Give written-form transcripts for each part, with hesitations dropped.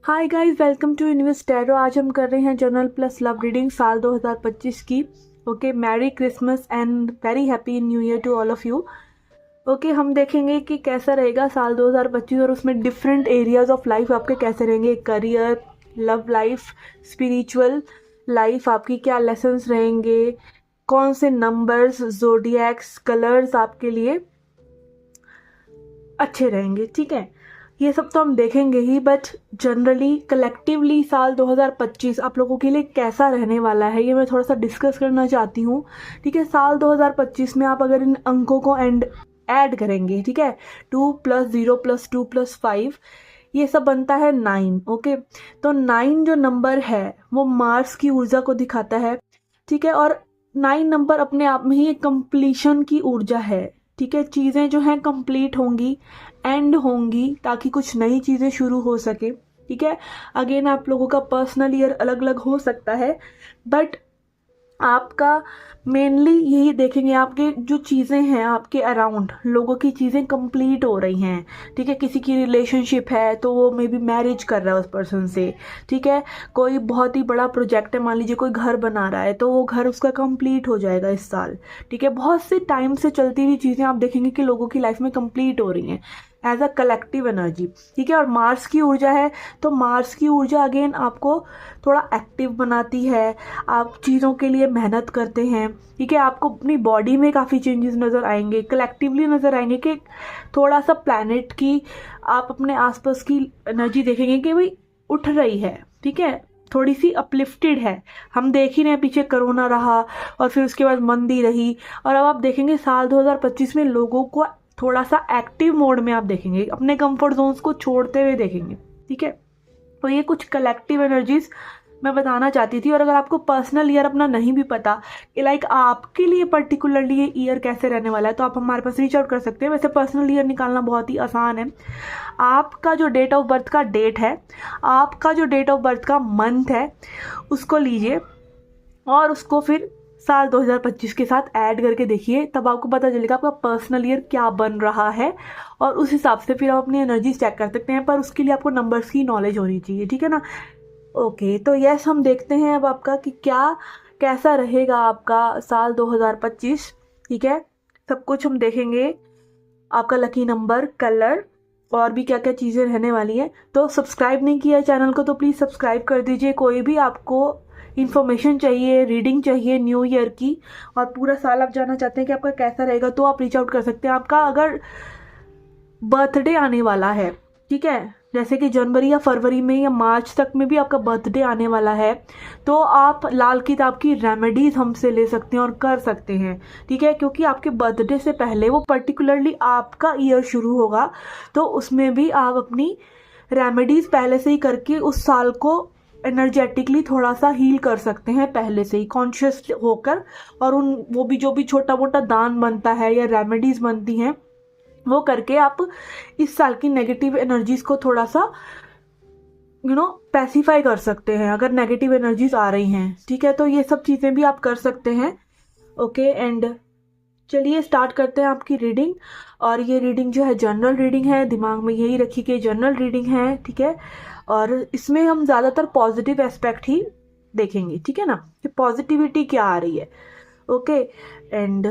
Hi guys, welcome to Universe Tarot. आज हम कर रहे हैं जनरल प्लस लव रीडिंग साल 2025 की। Okay, merry Christmas and very happy new year to all of you. Okay, हम देखेंगे कि कैसा रहेगा साल 2025 और उसमें डिफरेंट एरियाज ऑफ लाइफ आपके कैसे रहेंगे। Career, love life, spiritual life, आपकी क्या लेसन्स रहेंगे, कौन से नंबर्स, जोडिएक्स, कलर्स आपके लिए अच्छे रहेंगे। ठीक है, ये सब तो हम देखेंगे ही, बट जनरली कलेक्टिवली साल 2025 आप लोगों के लिए कैसा रहने वाला है ये मैं थोड़ा सा डिस्कस करना चाहती हूँ। ठीक है, साल 2025 में आप अगर इन अंकों को ऐड करेंगे, ठीक है, 2 + 0 + 2 + 5, ये सब बनता है 9। ओके, तो 9 जो नंबर है वो मार्स की ऊर्जा को दिखाता है। ठीक है, और 9 नंबर अपने आप में ही एक कंप्लीशन की ऊर्जा है। ठीक है, चीज़ें जो हैं कंप्लीट होंगी, एंड होंगी, ताकि कुछ नई चीज़ें शुरू हो सके। ठीक है, अगेन आप लोगों का पर्सनल ईयर अलग अलग हो सकता है, बट आपका मेनली यही देखेंगे, आपके जो चीज़ें हैं आपके अराउंड, लोगों की चीज़ें कंप्लीट हो रही हैं। ठीक है, किसी की रिलेशनशिप है तो वो मे बी मैरिज कर रहा है उस पर्सन से। ठीक है, कोई बहुत ही बड़ा प्रोजेक्ट है, मान लीजिए कोई घर बना रहा है तो वो घर उसका कंप्लीट हो जाएगा इस साल। ठीक है, बहुत से टाइम से चलती हुई चीज़ें आप देखेंगे कि लोगों की लाइफ में कंप्लीट हो रही हैं एज अ कलेक्टिव एनर्जी। ठीक है, और मार्स की ऊर्जा है, तो मार्स की ऊर्जा अगेन आपको थोड़ा एक्टिव बनाती है, आप चीज़ों के लिए मेहनत करते हैं। ठीक है, आपको अपनी बॉडी में काफ़ी चेंजेस नज़र आएंगे, कलेक्टिवली नज़र आएंगे कि थोड़ा सा प्लैनेट की, आप अपने आसपास की एनर्जी देखेंगे कि भाई उठ रही है। ठीक है, थोड़ी सी अपलिफ्टेड है। हम देख ही रहे हैं, पीछे कोरोना रहा और फिर उसके बाद मंदी रही, और अब आप देखेंगे साल 2025 में लोगों को थोड़ा सा एक्टिव मोड में आप देखेंगे, अपने कंफर्ट जोन्स को छोड़ते हुए देखेंगे। ठीक है, तो ये कुछ कलेक्टिव एनर्जीज मैं बताना चाहती थी। और अगर आपको पर्सनल ईयर अपना नहीं भी पता कि लाइक आपके लिए पर्टिकुलरली ये ईयर कैसे रहने वाला है, तो आप हमारे पास रीच आउट कर सकते हैं। वैसे पर्सनल ईयर निकालना बहुत ही आसान है। आपका जो डेट ऑफ बर्थ का डेट है, आपका जो डेट ऑफ बर्थ का मंथ है, उसको लीजिए और उसको फिर साल 2025 के साथ ऐड करके देखिए, तब आपको पता चलेगा आपका पर्सनल ईयर क्या बन रहा है, और उस हिसाब से फिर आप अपनी एनर्जी चेक कर सकते हैं। पर उसके लिए आपको नंबर्स की नॉलेज होनी चाहिए। ठीक है ना। ओके, तो यस, हम देखते हैं अब आपका कि क्या कैसा रहेगा आपका साल 2025। ठीक है, सब कुछ हम देखेंगे, आपका लकी नंबर, कलर, और भी क्या क्या चीज़ें रहने वाली हैं। तो सब्सक्राइब नहीं किया है चैनल को तो प्लीज़ सब्सक्राइब कर दीजिए। कोई भी आपको इन्फॉर्मेशन चाहिए, रीडिंग चाहिए न्यू ईयर की, और पूरा साल आप जानना चाहते हैं कि आपका कैसा रहेगा, तो आप रीच आउट कर सकते हैं। आपका अगर बर्थडे आने वाला है, ठीक है, जैसे कि जनवरी या फरवरी में या मार्च तक में भी आपका बर्थडे आने वाला है, तो आप लाल किताब की रेमेडीज हमसे ले सकते हैं और कर सकते हैं। ठीक है, क्योंकि आपके बर्थडे से पहले वो पर्टिकुलरली आपका ईयर शुरू होगा, तो उसमें भी आप अपनी रेमेडीज पहले से ही करके उस साल को एनर्जेटिकली थोड़ा सा हील कर सकते हैं, पहले से ही कॉन्शियस होकर। और वो भी जो भी छोटा मोटा दान बनता है या रेमेडीज बनती हैं, वो करके आप इस साल की नेगेटिव एनर्जीज को थोड़ा सा पैसिफाई कर सकते हैं, अगर नेगेटिव एनर्जीज आ रही हैं। ठीक है, तो ये सब चीज़ें भी आप कर सकते हैं। ओके, एंड चलिए स्टार्ट करते हैं आपकी रीडिंग। और ये रीडिंग जो है जनरल रीडिंग है, दिमाग में यही रखिए कि जनरल रीडिंग है। ठीक है, और इसमें हम ज़्यादातर पॉजिटिव एस्पेक्ट ही देखेंगे। ठीक है ना, कि पॉजिटिविटी क्या आ रही है। ओके, एंड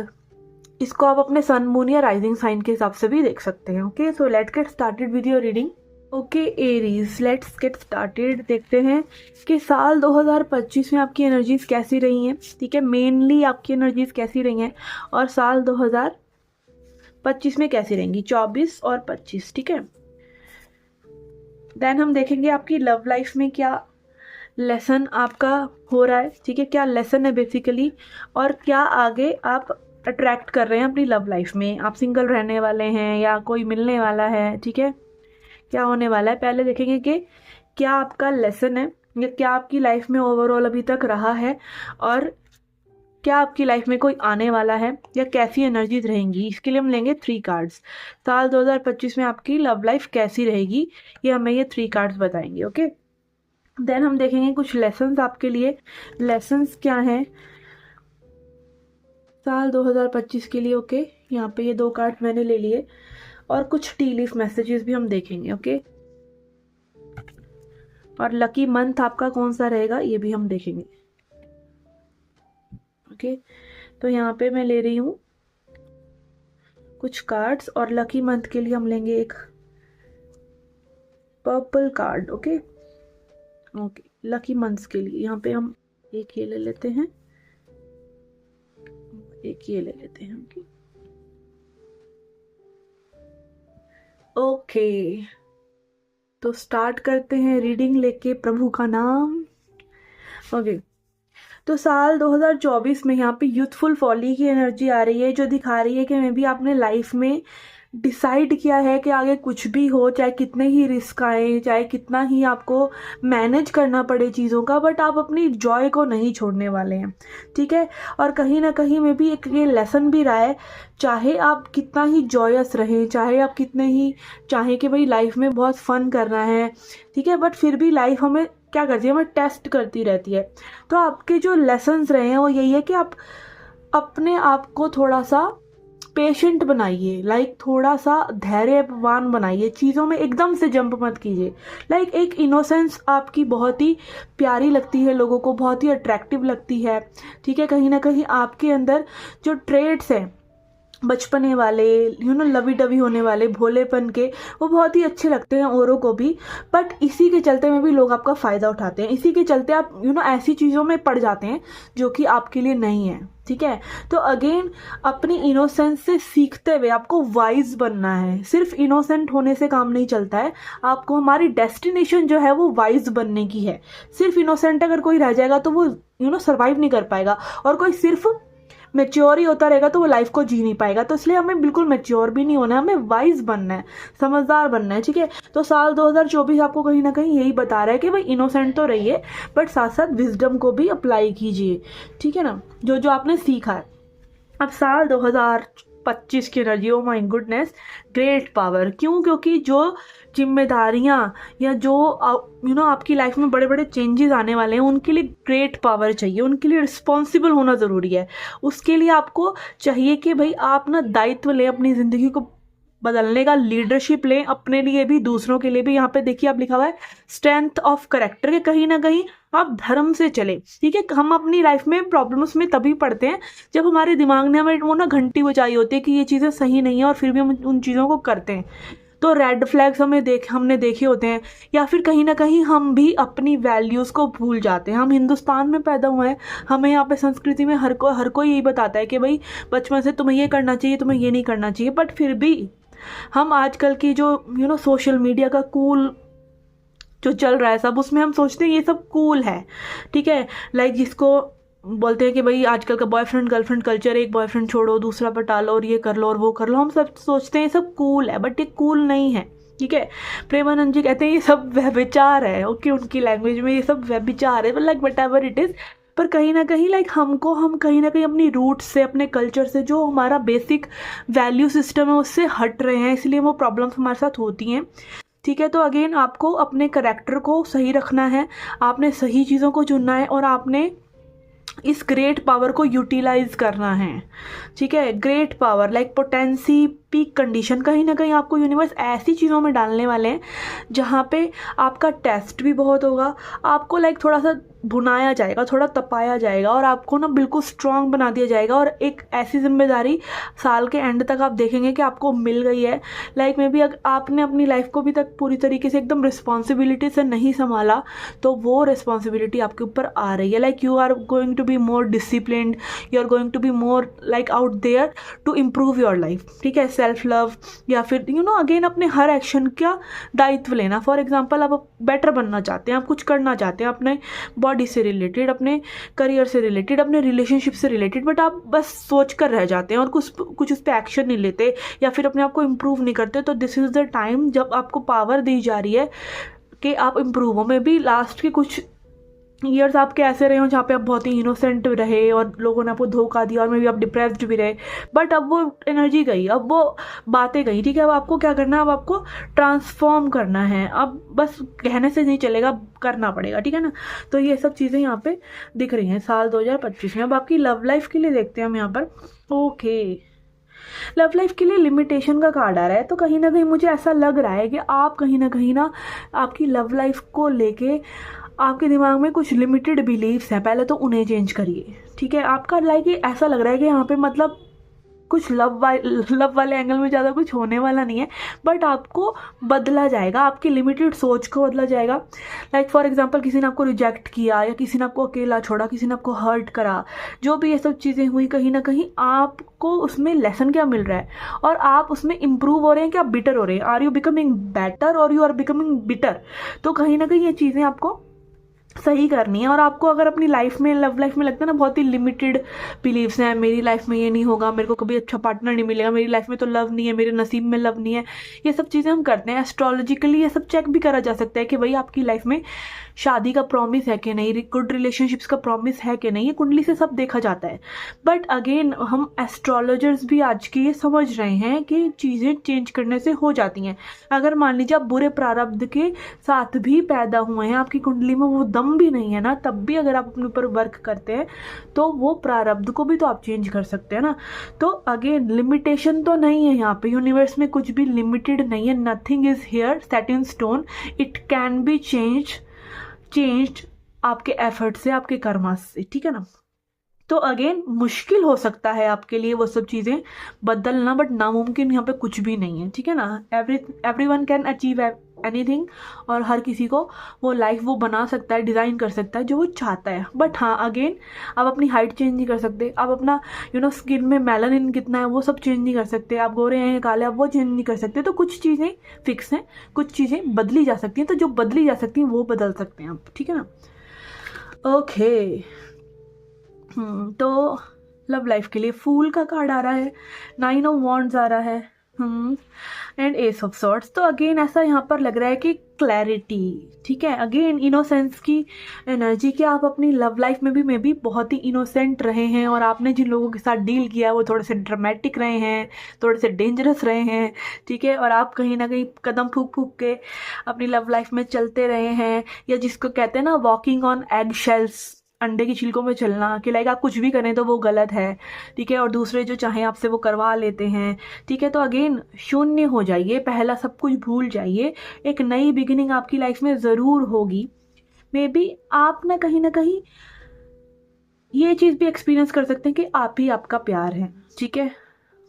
इसको आप अपने सन, मून या राइजिंग साइन के हिसाब से भी देख सकते हैं। Okay, so let's get started with your reading. Okay Aries, let's get started. देखते हैं कि साल 2025 में आपकी एनर्जीज कैसी रही हैं। ठीक है, मेनली आपकी एनर्जीज कैसी रही हैं और साल 2025 में कैसी रहेंगी, 24 और 25। ठीक है, देन हम देखेंगे आपकी लव लाइफ में क्या लेसन आपका हो रहा है। ठीक है, क्या लेसन है बेसिकली, और क्या आगे आप अट्रैक्ट कर रहे हैं अपनी लव लाइफ में। आप सिंगल रहने वाले हैं या कोई मिलने वाला है। ठीक है, क्या होने वाला है, पहले देखेंगे कि क्या आपका लेसन है या क्या आपकी लाइफ में ओवरऑल अभी तक रहा है, और क्या आपकी लाइफ में कोई आने वाला है, या कैसी एनर्जीज रहेंगी। इसके लिए हम लेंगे 3 कार्ड्स। साल 2025 में आपकी लव लाइफ कैसी रहेगी, ये हमें ये 3 कार्ड्स बताएंगे। ओके, देन हम देखेंगे कुछ लेसन्स आपके लिए। लेसन्स क्या हैं साल 2025 के लिए। ओके, यहाँ पे ये 2 कार्ड मैंने ले लिए, और कुछ टी लीफ मैसेजेस भी हम देखेंगे। ओके, और लकी मंथ आपका कौन सा रहेगा ये भी हम देखेंगे। ओके, तो यहाँ पे मैं ले रही हूँ कुछ कार्ड्स और लकी मंथ के लिए हम लेंगे एक purple card. Okay okay, lucky months के लिए यहाँ पे हम एक ये ले लेते हैं, एक ये ले लेते हैं। ओके, तो स्टार्ट करते हैं रीडिंग लेके प्रभु का नाम। ओके, तो साल 2024 में यहाँ पे यूथफुल फॉली की एनर्जी आ रही है, जो दिखा रही है कि मे भी आपने लाइफ में डिसाइड किया है कि आगे कुछ भी हो, चाहे कितने ही रिस्क आए, चाहे कितना ही आपको मैनेज करना पड़े चीज़ों का, बट आप अपनी जॉय को नहीं छोड़ने वाले हैं। ठीक है, और कहीं ना कहीं में भी एक ये लेसन भी रहा है, चाहे आप कितना ही जॉयस रहें, चाहे आप कितने ही चाहें कि भाई लाइफ में बहुत फन करना है, ठीक है, बट फिर भी लाइफ हमें क्या करती है, हमें टेस्ट करती रहती है। तो आपके जो लेसन्स रहे हैं वो यही है कि आप अपने आप को थोड़ा सा पेशेंट बनाइए, लाइक थोड़ा सा धैर्यवान बनाइए, चीज़ों में एकदम से जंप मत कीजिए। लाइक एक इनोसेंस आपकी बहुत ही प्यारी लगती है, लोगों को बहुत ही अट्रैक्टिव लगती है। ठीक है, कहीं ना कहीं आपके अंदर जो ट्रेड्स हैं बचपने वाले, लवी डवी होने वाले, भोलेपन के, वो बहुत ही अच्छे लगते हैं औरों को भी, बट इसी के चलते में भी लोग आपका फ़ायदा उठाते हैं। इसी के चलते आप ऐसी चीज़ों में पड़ जाते हैं जो कि आपके लिए नहीं है। ठीक है, तो अगेन अपनी इनोसेंस से सीखते हुए आपको वाइज बनना है। सिर्फ इनोसेंट होने से काम नहीं चलता है, आपको हमारी डेस्टिनेशन जो है वो वाइज बनने की है। सिर्फ इनोसेंट अगर कोई रह जाएगा तो वो सर्वाइव नहीं कर पाएगा, और कोई सिर्फ मेच्योर ही होता रहेगा तो वो लाइफ को जी नहीं पाएगा। तो इसलिए हमें बिल्कुल मेच्योर भी नहीं होना है, हमें वाइज बनना है, समझदार बनना है। ठीक है, तो साल 2024 आपको कहीं ना कहीं यही बता रहा है कि भाई इनोसेंट तो रहिए, बट साथ साथ विजडम को भी अप्लाई कीजिए। ठीक है ना, जो जो आपने सीखा है। अब साल 2025 की energy, oh my goodness, great power. क्यों? क्योंकि जो जिम्मेदारियां या जो आपकी लाइफ में बड़े बड़े चेंजेस आने वाले हैं, उनके लिए ग्रेट पावर चाहिए, उनके लिए रिस्पॉन्सिबल होना ज़रूरी है। उसके लिए आपको चाहिए कि भाई आप ना दायित्व लें, अपनी ज़िंदगी को बदलने का लीडरशिप लें, अपने लिए भी दूसरों के लिए भी। यहाँ पे देखिए आप लिखा हुआ है स्ट्रेंथ ऑफ करेक्टर, के कहीं ना कहीं आप धर्म से चले। ठीक है, हम अपनी लाइफ में प्रॉब्लम्स में तभी पड़ते हैं जब हमारे दिमाग ने हमें वो ना घंटी बजाई होती है कि ये चीज़ें सही नहीं है, और फिर भी हम उन चीज़ों को करते हैं। तो रेड फ्लैग्स हमने देखे होते हैं, या फिर कहीं ना कहीं हम भी अपनी वैल्यूज़ को भूल जाते हैं। हम हिंदुस्तान में पैदा हुए हैं, हमें यहाँ पे संस्कृति में हर कोई यही बताता है कि भाई बचपन से तुम्हें ये करना चाहिए, तुम्हें ये नहीं करना चाहिए, बट फिर भी हम आजकल की जो सोशल मीडिया का कूल जो चल रहा है सब, उसमें हम सोचते हैं ये सब कूल है। ठीक है, लाइक जिसको बोलते हैं कि भाई आजकल का बॉयफ्रेंड गर्लफ्रेंड कल्चर, एक बॉयफ्रेंड छोड़ो दूसरा पटा लो, और ये कर लो और वो कर लो, हम सब सोचते हैं ये सब कूल है, बट ये कूल नहीं है। ठीक है, प्रेमानंद जी कहते हैं ये सब व्यभिचार है। ओके, उनकी लैंग्वेज में ये सब व्यभिचार है, like what ever it is. पर कहीं ना कहीं लाइक हम कहीं ना कहीं अपनी रूट से, अपने कल्चर से, जो हमारा बेसिक वैल्यू सिस्टम है उससे हट रहे हैं, इसलिए वो प्रॉब्लम्स हमारे साथ होती हैं। ठीक है, तो अगेन आपको अपने करैक्टर को सही रखना है, आपने सही चीज़ों को चुनना है, और आपने इस ग्रेट पावर को यूटिलाइज करना है। ठीक है, great power like potency, peak condition, कहीं ना कहीं आपको यूनिवर्स ऐसी चीज़ों में डालने वाले हैं जहाँ पे आपका टेस्ट भी बहुत होगा, आपको लाइक थोड़ा सा भुनाया जाएगा, थोड़ा तपाया जाएगा, और आपको ना बिल्कुल स्ट्रांग बना दिया जाएगा। और एक ऐसी जिम्मेदारी साल के एंड तक आप देखेंगे कि आपको मिल गई है। लाइक में भी अगर आपने अपनी लाइफ को भी तक पूरी तरीके से एकदम रिस्पॉन्सिबिलिटी से नहीं संभाला, तो वो रिस्पॉन्सिबिलिटी आपके ऊपर आ रही है। Like you are going to be more disciplined, you are going to be more like out there to improve your life. ठीक है, सेल्फ लव, या फिर अगेन अपने हर एक्शन का दायित्व लेना। फॉर एग्जाम्पल, आप बेटर बनना चाहते हैं, आप कुछ करना चाहते हैं अपने बॉडी से रिलेटेड, अपने करियर से रिलेटेड, अपने रिलेशनशिप से रिलेटेड, बट आप बस सोच कर रह जाते हैं और कुछ उस पर एक्शन नहीं लेते, या फिर अपने आप को इम्प्रूव नहीं करते। तो दिस इज़ द टाइम जब आपको पावर दी जा रही है कि आप इम्प्रूव हो। में भी लास्ट के कुछ ईयर्स आपके ऐसे रहे हो जहाँ पे आप बहुत ही इनोसेंट रहे और लोगों ने आपको धोखा दिया, और मे भी आप डिप्रेस्ड भी रहे, बट अब वो एनर्जी गई, अब वो बातें गई। ठीक है, अब आपको क्या करना है, अब आपको ट्रांसफॉर्म करना है, अब बस कहने से नहीं चलेगा, करना पड़ेगा। ठीक है ना, तो ये सब चीज़ें यहाँ पे दिख रही हैं साल 2025 में। अब आपकी लव लाइफ के लिए देखते हैं हम यहाँ पर। ओके, लव लाइफ के लिए लिमिटेशन का कार्ड आ रहा है, तो कहीं ना कहीं मुझे ऐसा लग रहा है कि आप कहीं ना आपकी लव लाइफ को लेके आपके दिमाग में कुछ लिमिटेड बिलीव्स हैं, पहले तो उन्हें चेंज करिए। ठीक है, आपका लाइक ऐसा लग रहा है कि यहाँ पे मतलब कुछ लव वाले एंगल में ज़्यादा कुछ होने वाला नहीं है, बट आपको बदला जाएगा, आपकी लिमिटेड सोच को बदला जाएगा। लाइक फॉर एग्जांपल किसी ने आपको रिजेक्ट किया, या किसी ने आपको अकेला छोड़ा, किसी ने आपको हर्ट करा, जो भी ये सब चीज़ें हुई, कहीं ना कहीं आपको उसमें लेसन क्या मिल रहा है और आप उसमें इम्प्रूव हो रहे हैं कि आप बिटर हो रहे हैं। आर यू बिकमिंग बेटर और यू आर बिकमिंग बिटर? तो कहीं ना कहीं ये चीज़ें आपको सही करनी है। और आपको अगर अपनी लाइफ में, लव लाइफ में लगता है ना बहुत ही लिमिटेड बिलीव्स हैं, मेरी लाइफ में ये नहीं होगा, मेरे को कभी अच्छा पार्टनर नहीं मिलेगा, मेरी लाइफ में तो लव नहीं है, मेरे नसीब में लव नहीं है, ये सब चीज़ें हम करते हैं। एस्ट्रोलॉजिकली ये सब चेक भी करा जा सकता है कि भाई आपकी लाइफ में शादी का प्रॉमिस है कि नहीं, गुड रिलेशनशिप्स का प्रॉमिस है कि नहीं, ये कुंडली से सब देखा जाता है। बट अगेन हम एस्ट्रोलॉजर्स भी आज के ये समझ रहे हैं कि चीज़ें चेंज करने से हो जाती हैं। अगर मान लीजिए आप बुरे प्रारब्ध के साथ भी पैदा हुए हैं, आपकी कुंडली में वो दम भी नहीं है ना, तब भी अगर आप अपने ऊपर वर्क करते हैं तो वो प्रारब्ध को भी तो आप चेंज कर सकते हैं ना। तो अगेन लिमिटेशन तो नहीं है यहाँ पे, यूनिवर्स में कुछ भी लिमिटेड नहीं है। Nothing is here set in stone, it can be changed आपके एफर्ट से, आपके कर्मा से। ठीक है ना। तो अगेन मुश्किल हो सकता है आपके लिए वो सब चीज़ें बदलना, बट नामुमकिन यहाँ पे कुछ भी नहीं है। ठीक है ना। एवरीवन कैन अचीव एनीथिंग, और हर किसी को वो लाइफ वो बना सकता है, डिज़ाइन कर सकता है जो वो चाहता है। बट हाँ अगेन आप अपनी हाइट चेंज नहीं कर सकते, आप अपना स्किन में मेलानिन कितना है वो सब चेंज नहीं कर सकते, आप गोरे हैं काले आप वो चेंज नहीं कर सकते। तो कुछ चीज़ें फिक्स हैं, कुछ चीज़ें बदली जा सकती हैं, तो जो बदली जा सकती हैं वो बदल सकते हैं आप। ठीक है ना। ओके तो लव लाइफ के लिए फूल का कार्ड आ रहा है, 9 ऑफ वॉन्ड्स आ रहा है, एंड एस ऑफ सॉर्ड्स। तो अगेन ऐसा यहाँ पर लग रहा है कि क्लैरिटी। ठीक है, अगेन इनोसेंस की एनर्जी, कि आप अपनी लव लाइफ में भी मे बी बहुत ही इनोसेंट रहे हैं, और आपने जिन लोगों के साथ डील किया वो थोड़े से ड्रामेटिक रहे हैं, थोड़े से डेंजरस रहे हैं। ठीक है, और आप कहीं ना कहीं कदम फूक फूक के अपनी लव लाइफ में चलते रहे हैं, या जिसको कहते हैं ना वॉकिंग ऑन एग शेल्स, अंडे की छिलकों में चलना, कि लाइक आप कुछ भी करें तो वो गलत है। ठीक है, और दूसरे जो चाहें आपसे वो करवा लेते हैं। ठीक है, तो अगेन शून्य हो जाइए, पहला सब कुछ भूल जाइए, एक नई बिगिनिंग आपकी लाइफ में ज़रूर होगी। मे बी आप ना कहीं ये चीज़ भी एक्सपीरियंस कर सकते हैं कि आप ही आपका प्यार है। ठीक है,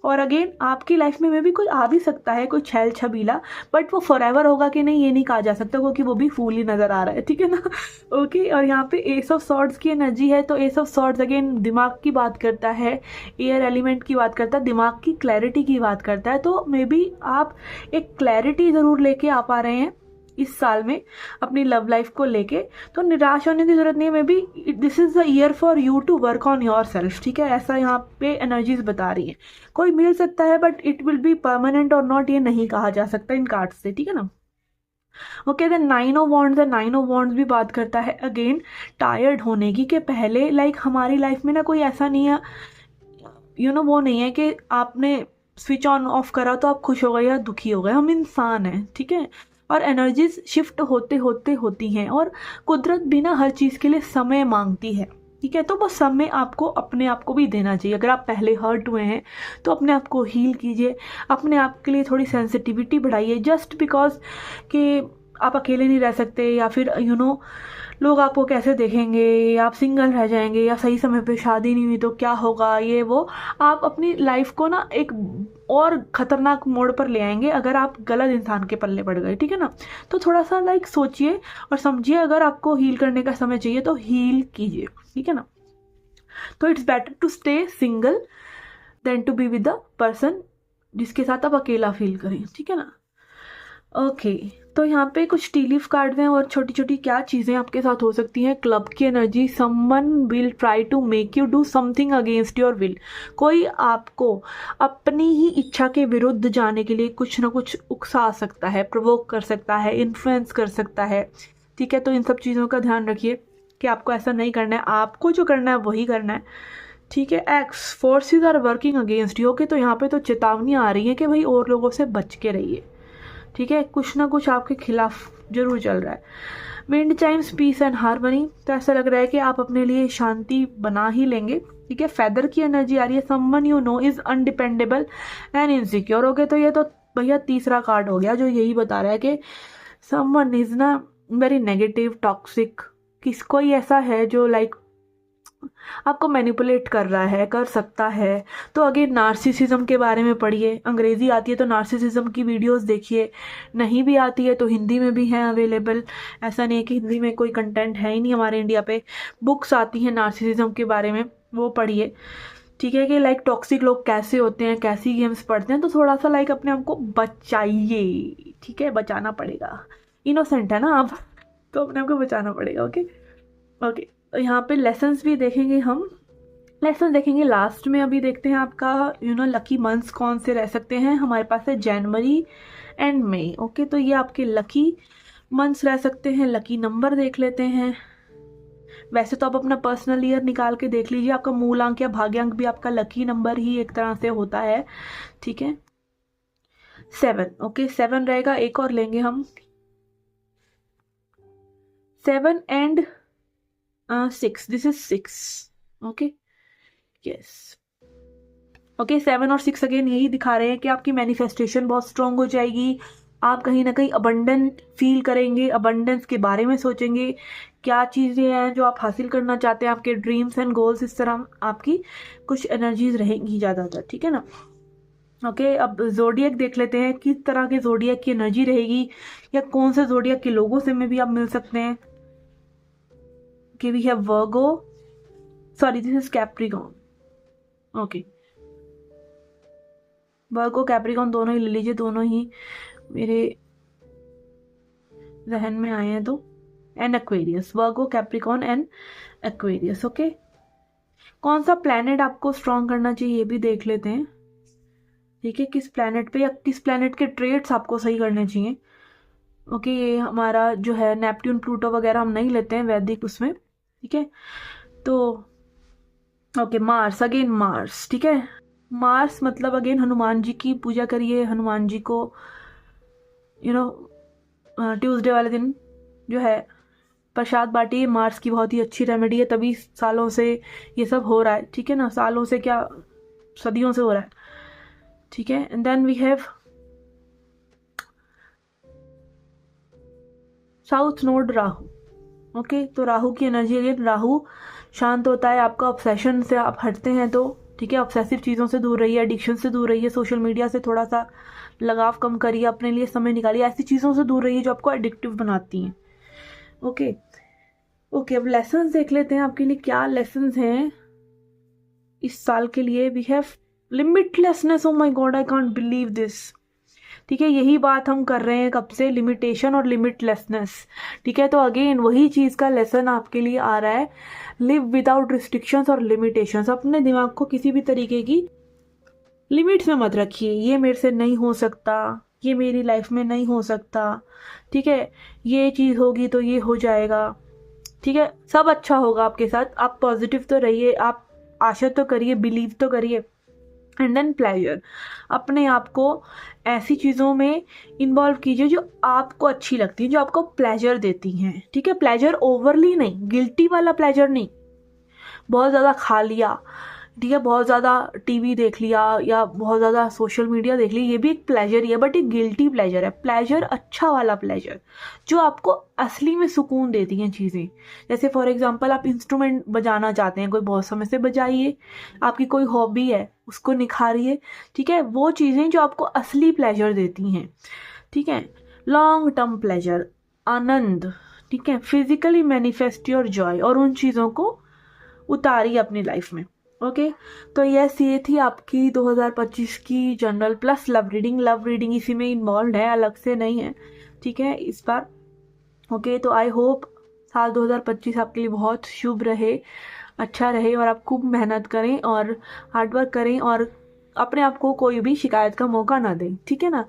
और अगेन आपकी लाइफ में भी कोई आ भी सकता है, कोई छैल छबीला, बट वो फॉरएवर होगा कि नहीं ये नहीं कहा जा सकता, क्योंकि वो भी फूल ही नज़र आ रहा है। ठीक है ना। ओके, और यहाँ पे एस ऑफ सॉर्ड्स की एनर्जी है, तो एस ऑफ सॉर्ड्स अगेन दिमाग की बात करता है, एयर एलिमेंट की बात करता है, दिमाग की क्लैरिटी की बात करता है। तो मे बी आप एक क्लैरिटी ज़रूर लेके आ पा रहे हैं इस साल में अपनी लव लाइफ को लेके, तो निराश होने की ज़रूरत नहीं है। Maybe this is the year for you to work on yourself. ठीक है, ऐसा यहाँ पे एनर्जीज बता रही है। कोई मिल सकता है but it will be permanent और नॉट, ये नहीं कहा जा सकता इन कार्ड से। ठीक है ना। ओके, देन 9 ऑफ वॉन्ड्स है, 9 ऑफ वॉन्ड्स भी बात करता है अगेन टायर्ड होने की, कि पहले लाइक हमारी लाइफ में ना कोई ऐसा नहीं है, वो नहीं है कि आपने स्विच ऑन ऑफ करा तो आप खुश हो गए या दुखी हो गए। हम इंसान हैं। ठीक है, और एनर्जीज शिफ्ट होते होते होती हैं, और कुदरत भी ना हर चीज़ के लिए समय मांगती है। ठीक है, तो वो समय आपको अपने आप को भी देना चाहिए। अगर आप पहले हर्ट हुए हैं तो अपने आप को हील कीजिए, अपने आप के लिए थोड़ी सेंसिटिविटी बढ़ाइए। जस्ट बिकॉज कि आप अकेले नहीं रह सकते, या फिर लोग आपको कैसे देखेंगे, या आप सिंगल रह जाएंगे, या सही समय पे शादी नहीं हुई तो क्या होगा, ये वो आप अपनी लाइफ को ना एक और ख़तरनाक मोड़ पर ले आएंगे अगर आप गलत इंसान के पल्ले पड़ गए। ठीक है ना। तो थोड़ा सा लाइक सोचिए और समझिए, अगर आपको हील करने का समय चाहिए तो हील कीजिए। ठीक है ना। तो it's better to stay single than to be with the person जिसके साथ आप अकेला फील करें। ठीक है ना। ओके, तो यहाँ पे कुछ टी लीफ कार्ड हैं, और छोटी छोटी क्या चीज़ें आपके साथ हो सकती हैं। क्लब की energy, someone will try to make you do something against your will. कोई आपको अपनी ही इच्छा के विरुद्ध जाने के लिए कुछ ना कुछ उकसा सकता है, प्रोवोक कर सकता है, इन्फ्लुएंस कर सकता है। ठीक है, तो इन सब चीज़ों का ध्यान रखिए कि आपको ऐसा नहीं करना है, आपको जो करना है वही करना है। ठीक है, X forces are working against you. Okay, तो यहाँ पे तो चेतावनी आ रही है कि भाई और लोगों से बच के रहिए। ठीक है, कुछ ना कुछ आपके खिलाफ जरूर चल रहा है। Wind chimes, peace and harmony, तो ऐसा लग रहा है कि आप अपने लिए शांति बना ही लेंगे। ठीक है, फेदर की एनर्जी आ रही है, someone you know is undependable and insecure. Okay, तो ये तो भैया तीसरा कार्ड हो गया जो यही बता रहा है कि समवन इज ना वेरी नेगेटिव, टॉक्सिक, किस कोई ऐसा है जो लाइक आपको मैनिपुलेट कर रहा है, कर सकता है। तो अगेन नार्सिसिज्म के बारे में पढ़िए, अंग्रेजी आती है तो नार्सिसिज्म की वीडियोस देखिए, नहीं भी आती है तो हिंदी में भी हैं अवेलेबल, ऐसा नहीं है कि हिंदी में कोई कंटेंट है ही नहीं हमारे इंडिया पे। बुक्स आती हैं नार्सिसिज्म के बारे में, वो पढ़िए। ठीक है, कि लाइक टॉक्सिक लोग कैसे होते हैं, कैसी गेम्स पढ़ते हैं, तो थोड़ा सा लाइक अपने आप को बचाइए। ठीक है, बचाना पड़ेगा, इनोसेंट है ना आप, तो अपने आप को बचाना पड़ेगा। ओके ओके, तो यहाँ पे लेसन्स भी देखेंगे हम, लेसन देखेंगे लास्ट में। अभी देखते हैं आपका लकी मंथ्स कौन से रह सकते हैं। हमारे पास है जनवरी एंड मई। ओके, तो ये आपके लकी मंथ्स रह सकते हैं। लकी नंबर देख लेते हैं। वैसे तो आप अपना पर्सनल ईयर निकाल के देख लीजिए, आपका मूलांक या भाग्यांक भी आपका लकी नंबर ही एक तरह से होता है। ठीक है, 7। ओके, 7 रहेगा। एक और लेंगे हम, 7 and 6, this is 6। Okay, yes. Okay, 7 और 6 अगेन यही दिखा रहे हैं कि आपकी मैनिफेस्टेशन बहुत स्ट्रांग हो जाएगी, आप कहीं ना कहीं अबंडेंट फील करेंगे, अबंडेंस के बारे में सोचेंगे, क्या चीज़ें हैं जो आप हासिल करना चाहते हैं, आपके ड्रीम्स एंड गोल्स, इस तरह आपकी कुछ एनर्जीज रहेंगी ज़्यादातर। ठीक है ना। ओके, अब जोडियक देख लेते हैं, किस तरह के जोडियक की एनर्जी रहेगी, या कौन से जोडियक के लोगों से में भी आप मिल सकते हैं। कि we have Virgo, sorry this is Capricorn. Okay, Virgo Capricorn दोनों ही ले लीजिए, दोनों ही मेरे जहन में आए हैं। तो and Aquarius, Virgo Capricorn and Aquarius. Okay, कौन सा प्लैनेट आपको स्ट्रॉन्ग करना चाहिए ये भी देख लेते हैं। ठीक है, किस प्लैनेट पे या किस प्लैनेट के ट्रेड्स आपको सही करने चाहिए। ओके, ये हमारा जो है नेपट्यून, प्लूटो वगैरह हम नहीं लेते हैं वैदिक उसमें। ठीक है, तो ओके, मार्स, अगेन मार्स। ठीक है, मार्स मतलब अगेन हनुमान जी की पूजा करिए, हनुमान जी को ट्यूसडे वाले दिन जो है प्रसाद बांटिए। मार्स की बहुत ही अच्छी रेमेडी है, तभी सालों से ये सब हो रहा है। ठीक है ना, सालों से क्या सदियों से हो रहा है। ठीक है, and then we have south node Rahu. Okay, तो राहु की एनर्जी, अगेन राहु शांत होता है, आपका ऑब्सेशन से आप हटते हैं तो ठीक है, ऑब्सेसिव चीज़ों से दूर रहिए, एडिक्शन से दूर रहिए, सोशल मीडिया से थोड़ा सा लगाव कम करिए, अपने लिए समय निकालिए, ऐसी चीज़ों से दूर रहिए जो आपको एडिक्टिव बनाती हैं। ओके ओके, अब लेसन्स देख लेते हैं आपके लिए क्या लेसन्स हैं इस साल के लिए। We have limitlessness, oh my god I can't believe this. ठीक है, यही बात हम कर रहे हैं कब से, लिमिटेशन और लिमिटलेसनेस। ठीक है, तो अगेन वही चीज़ का लेसन आपके लिए आ रहा है, लिव विदाउट रिस्ट्रिक्शंस और लिमिटेशंस। अपने दिमाग को किसी भी तरीके की लिमिट्स में मत रखिए, ये मेरे से नहीं हो सकता, ये मेरी लाइफ में नहीं हो सकता। ठीक है, ये चीज़ होगी तो ये हो जाएगा। ठीक है, सब अच्छा होगा आपके साथ, आप पॉजिटिव तो रहिए, आप आशा तो करिए, बिलीव तो करिए। एंड देन प्लेजर, अपने आप को ऐसी चीज़ों में इन्वॉल्व कीजिए जो आपको अच्छी लगती है, जो आपको प्लेजर देती हैं। ठीक है, प्लेजर ओवरली नहीं, गिल्टी वाला प्लेजर नहीं, बहुत ज़्यादा खा लिया, ठीक है, बहुत ज़्यादा टीवी देख लिया या बहुत ज़्यादा सोशल मीडिया देख ली, ये भी एक प्लेजर ही है, बट एक गिल्टी प्लेजर है। प्लेजर अच्छा वाला प्लेजर जो आपको असली में सुकून देती हैं चीज़ें। जैसे फॉर एग्जांपल आप इंस्ट्रूमेंट बजाना चाहते हैं, कोई बहुत समय से बजाइए, आपकी कोई हॉबी है उसको निखारिए। ठीक है, वो चीज़ें जो आपको असली प्लेजर देती हैं। ठीक है, लॉन्ग टर्म प्लेजर, आनंद। ठीक है, फिजिकली मैनिफेस्ट योर जॉय, और उन चीज़ों को उतारिए अपनी लाइफ में। ओके, तो यस, ये थी आपकी 2025 की general plus love reading. Love reading इसी में इन्वॉल्व है, अलग से नहीं है। ठीक है, इस बार। ओके, तो आई होप साल 2025 आपके लिए बहुत शुभ रहे, अच्छा रहे, और आप खूब मेहनत करें और हार्डवर्क करें और अपने आप को कोई भी शिकायत का मौका ना दें। ठीक है ना।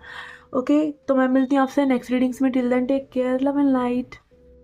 ओके, तो मैं मिलती हूँ आपसे नेक्स्ट रीडिंग्स में। Till then take care, love and light.